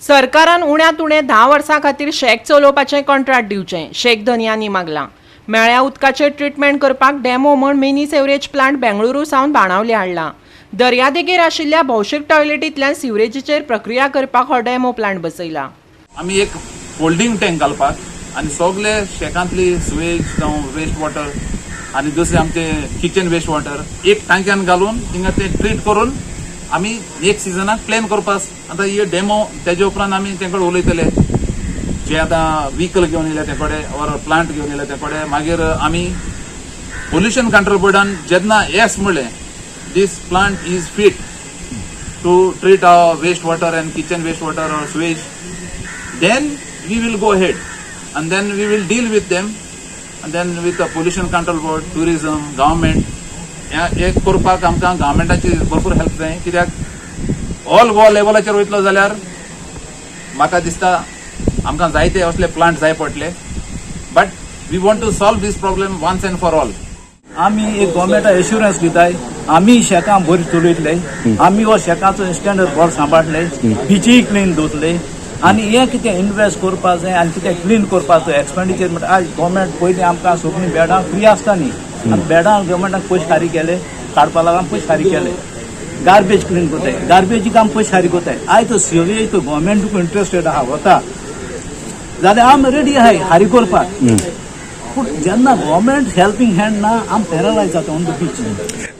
सरकारान उण्यात उणे 10 वर्सां खातीर शेक चलोवपाचें कॉन्ट्रॅक्ट दिवचें, शेख धनियांनी मागलां. मेळ्या उदकाचें ट्रिटमेंट करपाक डेमो म्हूण मिनी सेवरेज प्लांट बेंगळुरू सावन बाणावले हाडला. दर्यादेगेर आशिल्ल्या भौशीक टॉयलेटींतल्यान सिवरेजीचेर प्रक्रिया करपाक हो डेमो प्लांट बसयला. आमी एक होल्डिंग टँक घालपाक आनी सगळे शेकांतली सुवेज जावं वेस्ट वॉटर आनी दुसरे आमचे किचन वेस्ट वॉटर एक टांक्यान घालून थिंगा ते ट्रीट करून आमी एक सिजनाक प्लॅन करपाक. आतां हे डेमो तेजे उपरांत आमी ते कडेन उलयतले, जे आतां व्हिकल घेवन येयले ते कडेन ऑर प्लांट घेवन येयले ते कडेन. मागीर आमी पोल्युशन कंट्रोल बोर्डान जेन्ना येस म्हणलें this plant is fit to treat our wastewater and kitchen wastewater or sewage, then we will go ahead and then we will deal with them and then with the pollution control board, tourism, government. एक करपाक आमकां गव्हर्मेंटाची भरपूर help जाय, कित्याक all Goa लेवलाचेर वयतलो जाल्यार म्हाका दिसता आमकां जायते असले प्लांट जाय पडटले. But we want to solve these problem once and for all. आमी एक गव्हर्मेंटा एश्युरन्स दिताय, आमी शेकां बरी चलयतले, आमी हो शेकाचो स्टँडर्ड बरो सांबाळटले, बिचीय क्लीन दवरतले आनी हे कितें इन्वेस्ट करपाक जाय आनी कितें क्लीन करपाचो एक्सपेंडिचर म्हणटा आज गव्हर्मेंट पयलीं आमकां सगळीं बेडां फ्री आसता न्ही, आनी बेडां गव्हर्मेंटान पयशे फारीक केले, काडपा लागून पयशे फारीक केले. गार्बेज क्लीन करताय, गार्बेजीक आमी पयशे फारीक करताय. आयज तो सिवरेज तो गव्हर्मेंटूक इंट्रस्टेड आहा वता जाल्यार आमी रेडी आहाय फारीक करपाक. पूण जेन्ना गव्हर्मेंट हेल्पिंग हँड ना आम पॅरलायज जाता ऑन द बीच.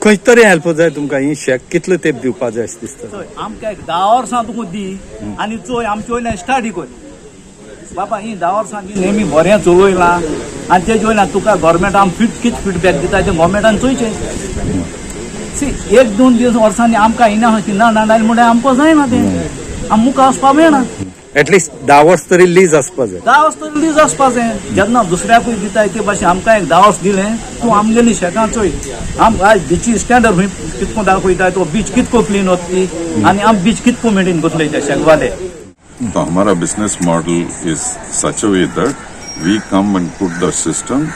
खंय तरी हेल्प जाय तुमकां. ही शेक कितलो तेंप दिवपाक जाय अशें दिसता. आमकां 10 वर्सां तुका दी आनी चोय आमचे वयल्यान स्टार्ट कर बाबा. ही 10 वर्सां दी नेहमी बरें चलयलां आनी तेजे वयल्यान तुका गव्हर्मेंट आम कितें फीडबॅक दिता ते गव्हर्मेंटान चोयचें. सी 1-2 दीस वर्सांनी आमकां इना ना नाडायलें म्हणल्यार आमकां जायना तें, आम मुखार वचपाक मेळना. एटलिस्ट 10 वर्स तरी लीज आसपाक जाय. 10 वर्स तरी लीज आसपाक जाय. जेन्ना दुसऱ्याकूय दिताय ते भाशेन आमकां एक 10 वर्स दिलें, तूं आमगेली शेकां चोय. आम आज बीची स्टँडर्ड खंय कितको दाखयताय, तो बीच कितको क्लीन वतली आनी आम बीच कितको मेंटेन करतले ते शेकवाले. तो हमारा business model is such a way that we come and put the system,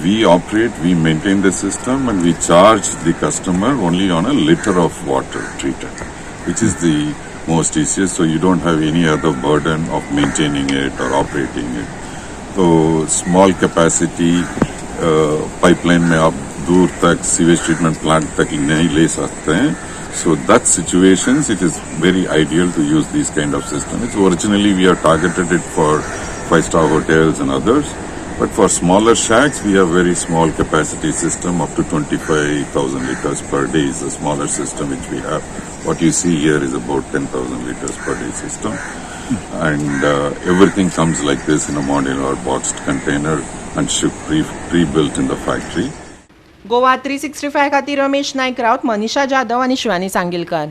we operate, we maintain the system and we charge the customer only on a liter of water treated, which is the most easiest, so you don't have any other burden of maintaining it or operating it. So small capacity pipeline में आप दूर तक sewage treatment plant तक नहीं ले सकते हैं. So that situations it is very ideal to use these kind of systems. It's originally we have targeted it for 5-star hotels and others. But for smaller shacks, we have very small capacity system up to 25,000 liters per day is the smaller system which we have. What you see here is about 10,000 liters per day system. And everything comes like this in a modular boxed container and shipped pre-built in the factory. Goa 365 खातीर रमेश नायक रावत, मनीषा जाधव आनी शिवानी सांगेलकार.